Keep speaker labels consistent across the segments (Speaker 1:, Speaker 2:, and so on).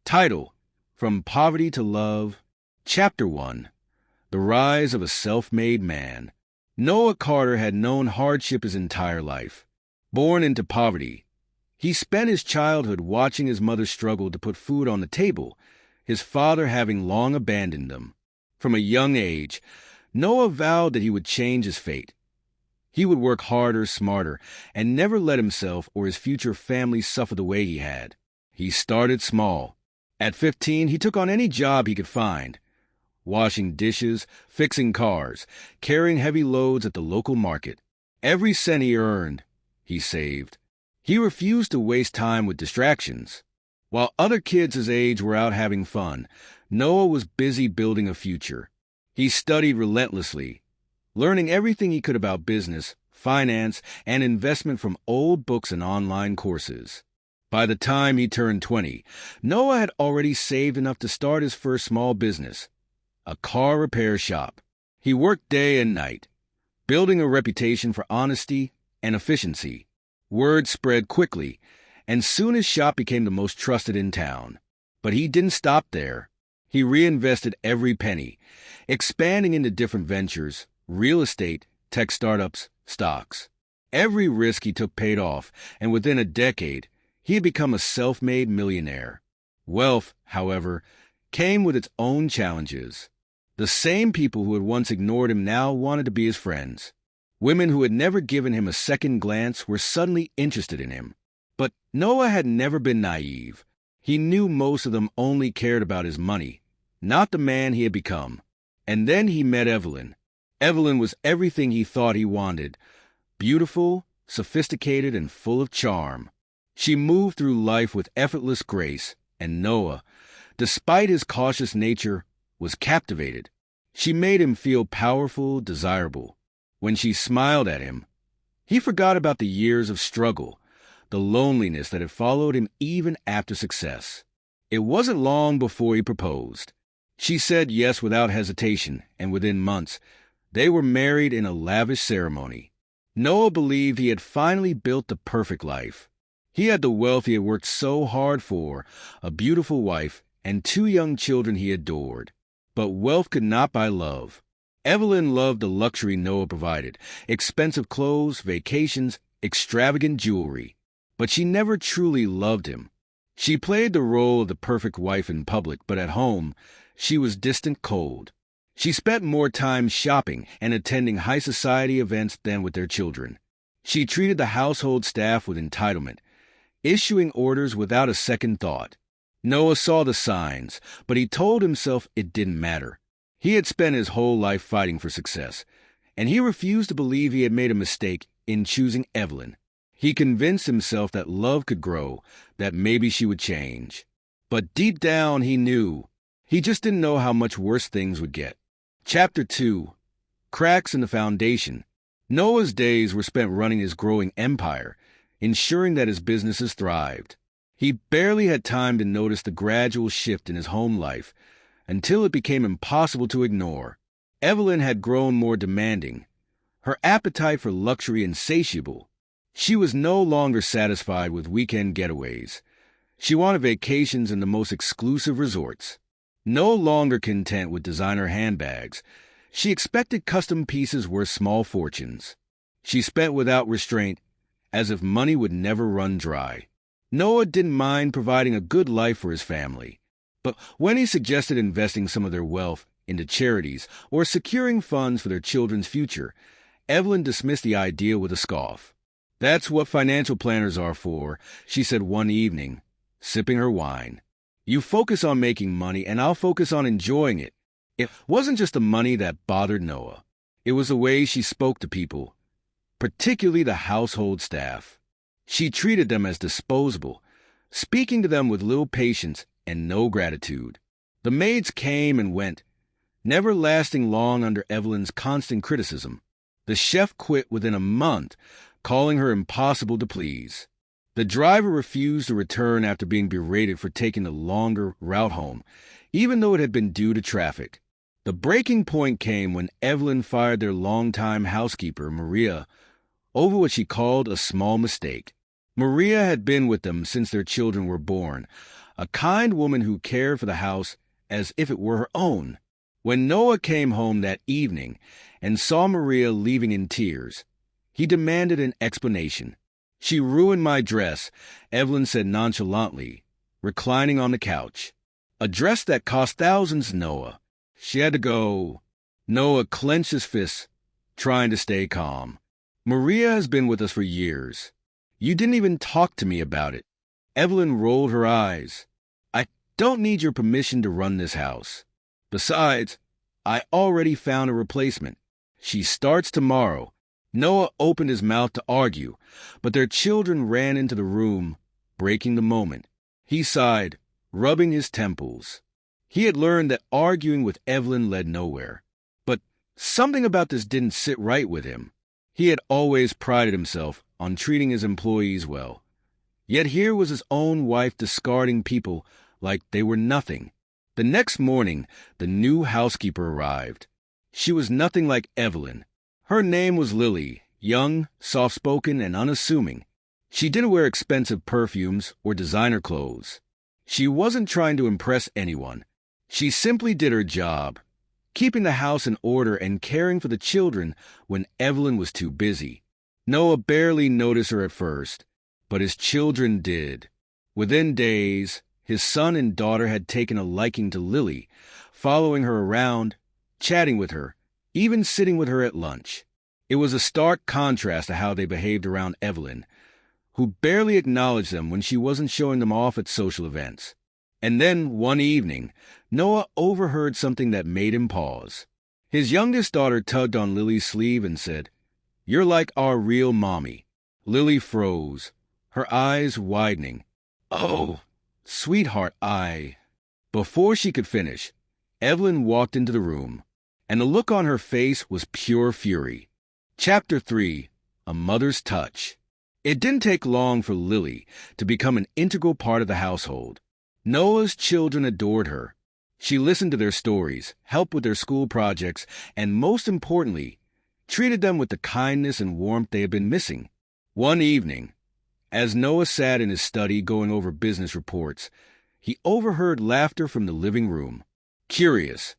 Speaker 1: Title: From Poverty to Love. Chapter 1: The Rise of a Self-Made Man. Noah Carter had known hardship his entire life. Born into poverty, he spent his childhood watching his mother struggle to put food on the table, his father having long abandoned them. From a young age, Noah vowed that he would change his fate. He would work harder, smarter, and never let himself or his future family suffer the way he had. He started small. At 15, he took on any job he could find: washing dishes, fixing cars, carrying heavy loads at the local market. Every cent he earned, he saved. He refused to waste time with distractions. While other kids his age were out having fun, Noah was busy building a future. He studied relentlessly, learning everything he could about business, finance, and investment from old books and online courses. By the time he turned 20, Noah had already saved enough to start his first small business, a car repair shop. He worked day and night, building a reputation for honesty and efficiency. Word spread quickly, and soon his shop became the most trusted in town. But he didn't stop there. He reinvested every penny, expanding into different ventures: real estate, tech startups, stocks. Every risk he took paid off, and within a decade, he had become a self-made millionaire. Wealth, however, came with its own challenges. The same people who had once ignored him now wanted to be his friends. Women who had never given him a second glance were suddenly interested in him. But Noah had never been naive. He knew most of them only cared about his money, not the man he had become. And then he met Evelyn. Evelyn was everything he thought he wanted: beautiful, sophisticated, and full of charm. She moved through life with effortless grace, and Noah, despite his cautious nature, was captivated. She made him feel powerful, desirable. When she smiled at him, he forgot about the years of struggle, the loneliness that had followed him even after success. It wasn't long before he proposed. She said yes without hesitation, and within months, they were married in a lavish ceremony. Noah believed he had finally built the perfect life. He had the wealth he had worked so hard for, a beautiful wife, and 2 young children he adored. But wealth could not buy love. Evelyn loved the luxury Noah provided: expensive clothes, vacations, extravagant jewelry. But she never truly loved him. She played the role of the perfect wife in public, but at home, she was distant, cold. She spent more time shopping and attending high society events than with their children. She treated the household staff with entitlement, issuing orders without a second thought. Noah saw the signs, but he told himself it didn't matter. He had spent his whole life fighting for success, and he refused to believe he had made a mistake in choosing Evelyn. He convinced himself that love could grow, that maybe she would change. But deep down he knew. He just didn't know how much worse things would get. Chapter 2: Cracks in the Foundation. Noah's days were spent running his growing empire, ensuring that his businesses thrived. He barely had time to notice the gradual shift in his home life, until it became impossible to ignore. Evelyn had grown more demanding, her appetite for luxury insatiable. She was no longer satisfied with weekend getaways. She wanted vacations in the most exclusive resorts. No longer content with designer handbags, she expected custom pieces worth small fortunes. She spent without restraint, as if money would never run dry. Noah didn't mind providing a good life for his family. But when he suggested investing some of their wealth into charities or securing funds for their children's future, Evelyn dismissed the idea with a scoff. "That's what financial planners are for," she said one evening, sipping her wine. "You focus on making money, and I'll focus on enjoying it." It wasn't just the money that bothered Noah. It was the way she spoke to people, particularly the household staff. She treated them as disposable, speaking to them with little patience and no gratitude. The maids came and went, never lasting long under Evelyn's constant criticism. The chef quit within a month, calling her impossible to please. The driver refused to return after being berated for taking the longer route home, even though it had been due to traffic. The breaking point came when Evelyn fired their longtime housekeeper, Maria, over what she called a small mistake. Maria had been with them since their children were born, a kind woman who cared for the house as if it were her own. When Noah came home that evening and saw Maria leaving in tears, he demanded an explanation. "She ruined my dress," Evelyn said nonchalantly, reclining on the couch. "A dress that cost thousands, Noah. She had to go." Noah clenched his fists, trying to stay calm. "Maria has been with us for years. You didn't even talk to me about it." Evelyn rolled her eyes. "I don't need your permission to run this house. Besides, I already found a replacement. She starts tomorrow." Noah opened his mouth to argue, but their children ran into the room, breaking the moment. He sighed, rubbing his temples. He had learned that arguing with Evelyn led nowhere. But something about this didn't sit right with him. He had always prided himself on treating his employees well. Yet here was his own wife discarding people like they were nothing. The next morning, the new housekeeper arrived. She was nothing like Evelyn. Her name was Lily, young, soft-spoken, and unassuming. She didn't wear expensive perfumes or designer clothes. She wasn't trying to impress anyone. She simply did her job, keeping the house in order and caring for the children when Evelyn was too busy. Noah barely noticed her at first, but his children did. Within days, his son and daughter had taken a liking to Lily, following her around, chatting with her, even sitting with her at lunch. It was a stark contrast to how they behaved around Evelyn, who barely acknowledged them when she wasn't showing them off at social events. And then, one evening, Noah overheard something that made him pause. His youngest daughter tugged on Lily's sleeve and said, "You're like our real mommy." Lily froze, her eyes widening. "Oh, sweetheart, Before she could finish, Evelyn walked into the room, and the look on her face was pure fury. Chapter 3, A Mother's Touch. It didn't take long for Lily to become an integral part of the household. Noah's children adored her. She listened to their stories, helped with their school projects, and most importantly, treated them with the kindness and warmth they had been missing. One evening, as Noah sat in his study going over business reports, he overheard laughter from the living room. Curious,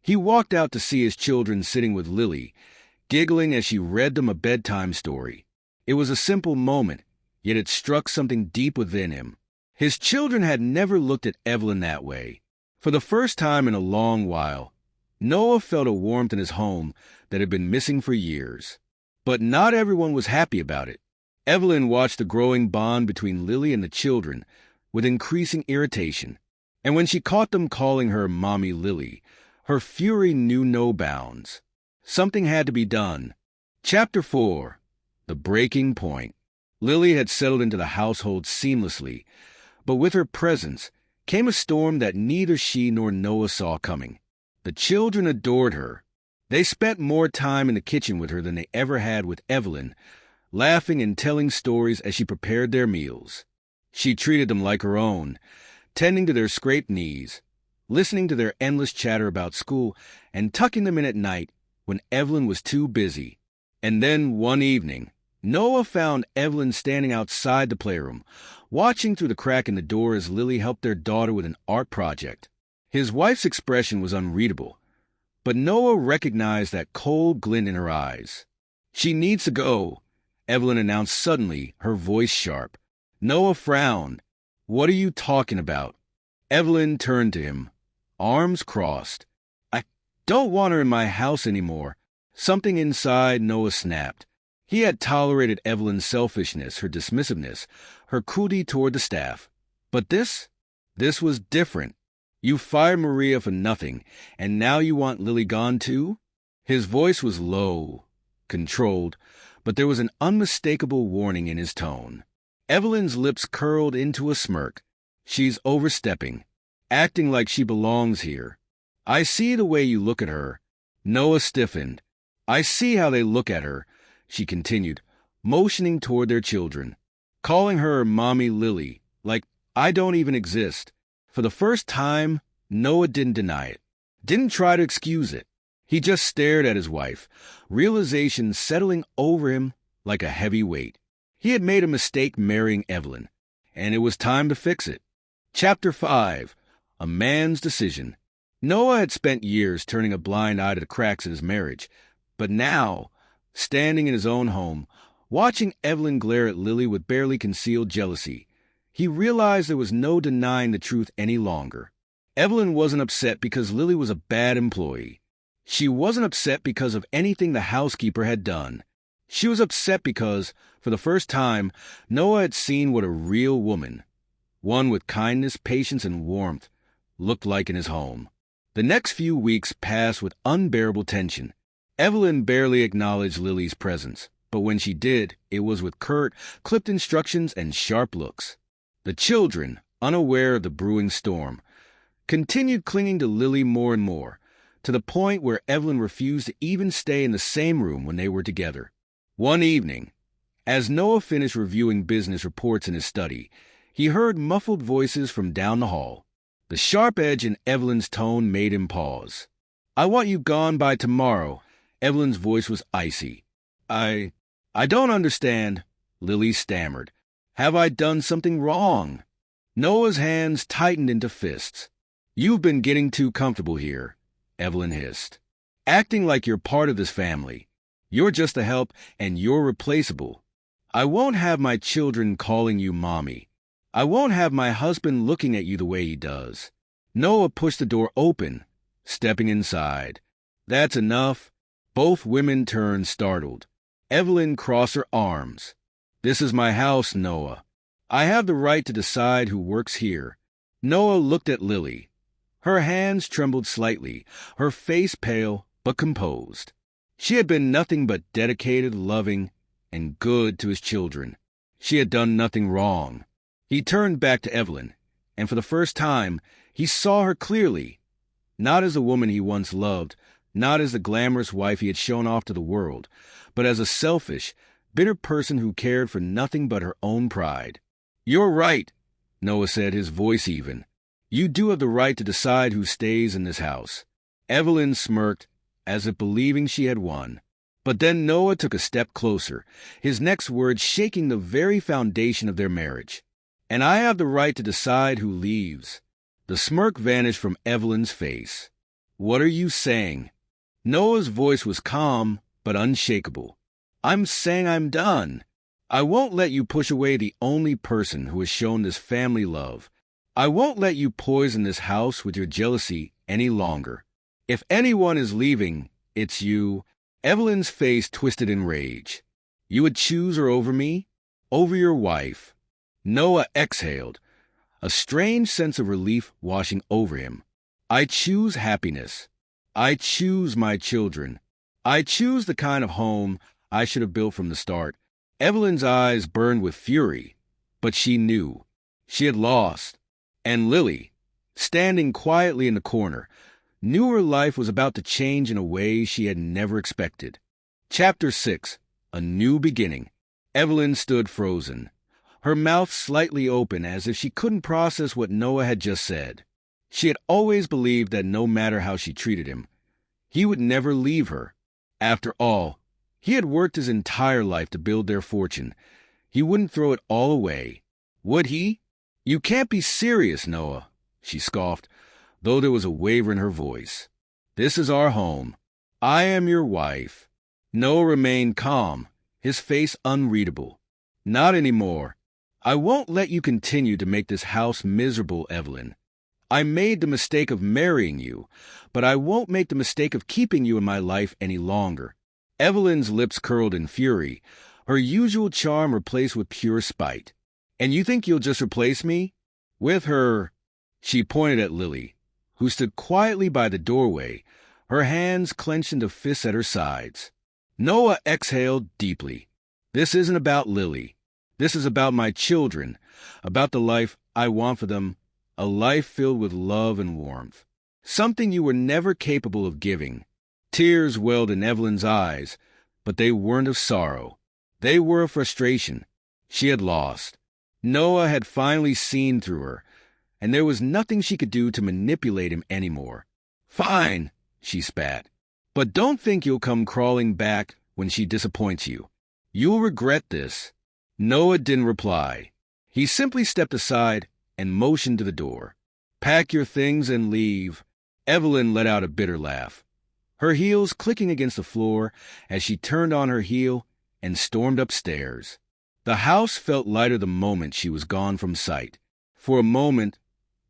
Speaker 1: he walked out to see his children sitting with Lily, giggling as she read them a bedtime story. It was a simple moment, yet it struck something deep within him. His children had never looked at Evelyn that way. For the first time in a long while, Noah felt a warmth in his home that had been missing for years. But not everyone was happy about it. Evelyn watched the growing bond between Lily and the children with increasing irritation. And when she caught them calling her Mommy Lily, her fury knew no bounds. Something had to be done. Chapter 4, The Breaking Point. Lily had settled into the household seamlessly, but with her presence came a storm that neither she nor Noah saw coming. The children adored her. They spent more time in the kitchen with her than they ever had with Evelyn, laughing and telling stories as she prepared their meals. She treated them like her own, tending to their scraped knees, listening to their endless chatter about school, and tucking them in at night when Evelyn was too busy. And then one evening, Noah found Evelyn standing outside the playroom, watching through the crack in the door as Lily helped their daughter with an art project. His wife's expression was unreadable, but Noah recognized that cold glint in her eyes. "She needs to go," Evelyn announced suddenly, her voice sharp. Noah frowned. "What are you talking about?" Evelyn turned to him, arms crossed. "I don't want her in my house anymore." Something inside Noah snapped. He had tolerated Evelyn's selfishness, her dismissiveness, her cruelty toward the staff. But this was different. "You fired Maria for nothing, and now you want Lily gone too?" His voice was low, controlled, but there was an unmistakable warning in his tone. Evelyn's lips curled into a smirk. "She's overstepping, acting like she belongs here. I see the way you look at her." Noah stiffened. "I see how they look at her," she continued, motioning toward their children, calling her Mommy Lily, like I don't even exist. For the first time, Noah didn't deny it, didn't try to excuse it. He just stared at his wife, realization settling over him like a heavy weight. He had made a mistake marrying Evelyn, and it was time to fix it. Chapter 5. A Man's Decision. Noah had spent years turning a blind eye to the cracks in his marriage, but now, standing in his own home, watching Evelyn glare at Lily with barely concealed jealousy, he realized there was no denying the truth any longer. Evelyn wasn't upset because Lily was a bad employee. She wasn't upset because of anything the housekeeper had done. She was upset because, for the first time, Noah had seen what a real woman, one with kindness, patience, and warmth, looked like in his home. The next few weeks passed with unbearable tension. Evelyn barely acknowledged Lily's presence, but when she did, it was with curt, clipped instructions and sharp looks. The children, unaware of the brewing storm, continued clinging to Lily more and more, to the point where Evelyn refused to even stay in the same room when they were together. One evening, as Noah finished reviewing business reports in his study, he heard muffled voices from down the hall. The sharp edge in Evelyn's tone made him pause. "I want you gone by tomorrow." Evelyn's voice was icy. I don't understand," Lily stammered. "Have I done something wrong?" Noah's hands tightened into fists. "You've been getting too comfortable here," Evelyn hissed. "Acting like you're part of this family. You're just a help, and you're replaceable. I won't have my children calling you mommy. I won't have my husband looking at you the way he does." Noah pushed the door open, stepping inside. "That's enough." Both women turned startled. Evelyn crossed her arms. "This is my house, Noah. I have the right to decide who works here." Noah looked at Lily. Her hands trembled slightly, her face pale but composed. She had been nothing but dedicated, loving, and good to his children. She had done nothing wrong. He turned back to Evelyn, and for the first time, he saw her clearly, not as the woman he once loved, not as the glamorous wife he had shown off to the world, but as a selfish, bitter person who cared for nothing but her own pride. "You're right," Noah said, his voice even. "You do have the right to decide who stays in this house." Evelyn smirked, as if believing she had won. But then Noah took a step closer, his next words shaking the very foundation of their marriage. "And I have the right to decide who leaves." The smirk vanished from Evelyn's face. "What are you saying?" Noah's voice was calm but unshakable. "I'm saying I'm done. I won't let you push away the only person who has shown this family love. I won't let you poison this house with your jealousy any longer. If anyone is leaving, it's you." Evelyn's face twisted in rage. "You would choose her over me? Over your wife?" Noah exhaled, a strange sense of relief washing over him. "I choose happiness. I choose my children. I choose the kind of home I should have built from the start." Evelyn's eyes burned with fury, but she knew. She had lost. And Lily, standing quietly in the corner, knew her life was about to change in a way she had never expected. Chapter 6. A New Beginning. Evelyn stood frozen, her mouth slightly open as if she couldn't process what Noah had just said. She had always believed that no matter how she treated him, he would never leave her. After all, he had worked his entire life to build their fortune. He wouldn't throw it all away. Would he? "You can't be serious, Noah," she scoffed, though there was a waver in her voice. "This is our home. I am your wife." Noah remained calm, his face unreadable. "Not anymore. I won't let you continue to make this house miserable, Evelyn. I made the mistake of marrying you, but I won't make the mistake of keeping you in my life any longer." Evelyn's lips curled in fury, her usual charm replaced with pure spite. "And you think you'll just replace me?" With her, she pointed at Lily, who stood quietly by the doorway, her hands clenched into fists at her sides. Noah exhaled deeply. "This isn't about Lily. This is about my children, about the life I want for them, a life filled with love and warmth. Something you were never capable of giving." Tears welled in Evelyn's eyes, but they weren't of sorrow. They were of frustration. She had lost. Noah had finally seen through her, and there was nothing she could do to manipulate him anymore. "Fine," she spat. "But don't think you'll come crawling back when she disappoints you. You'll regret this." Noah didn't reply. He simply stepped aside and motioned to the door. "Pack your things and leave." Evelyn let out a bitter laugh, her heels clicking against the floor as she turned on her heel and stormed upstairs. The house felt lighter the moment she was gone from sight. For a moment,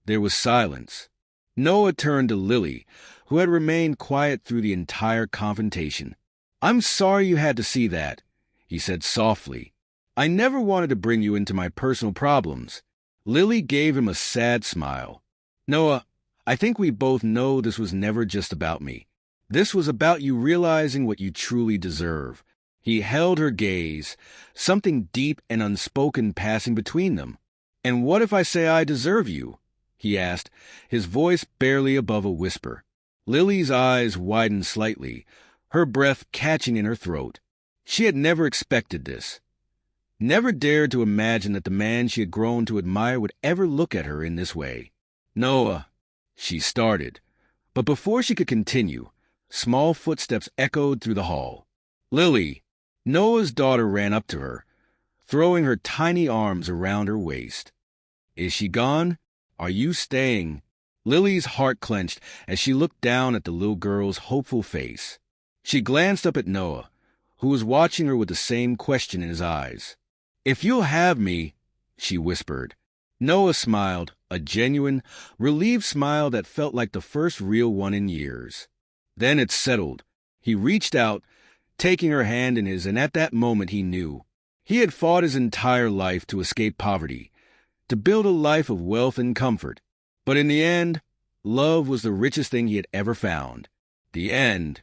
Speaker 1: there was silence. Noah turned to Lily, who had remained quiet through the entire confrontation. "I'm sorry you had to see that," he said softly. "I never wanted to bring you into my personal problems." Lily gave him a sad smile. "Noah, I think we both know this was never just about me. This was about you realizing what you truly deserve." He held her gaze, something deep and unspoken passing between them. "And what if I say I deserve you?" he asked, his voice barely above a whisper. Lily's eyes widened slightly, her breath catching in her throat. She had never expected this, never dared to imagine that the man she had grown to admire would ever look at her in this way. "Noah," she started, but before she could continue, small footsteps echoed through the hall. "Lily!" Noah's daughter ran up to her, throwing her tiny arms around her waist. "Is she gone? Are you staying?" Lily's heart clenched as she looked down at the little girl's hopeful face. She glanced up at Noah, who was watching her with the same question in his eyes. "If you'll have me," she whispered. Noah smiled, a genuine, relieved smile that felt like the first real one in years. Then it settled. He reached out, taking her hand in his, and at that moment he knew. He had fought his entire life to escape poverty, to build a life of wealth and comfort. But in the end, love was the richest thing he had ever found. The end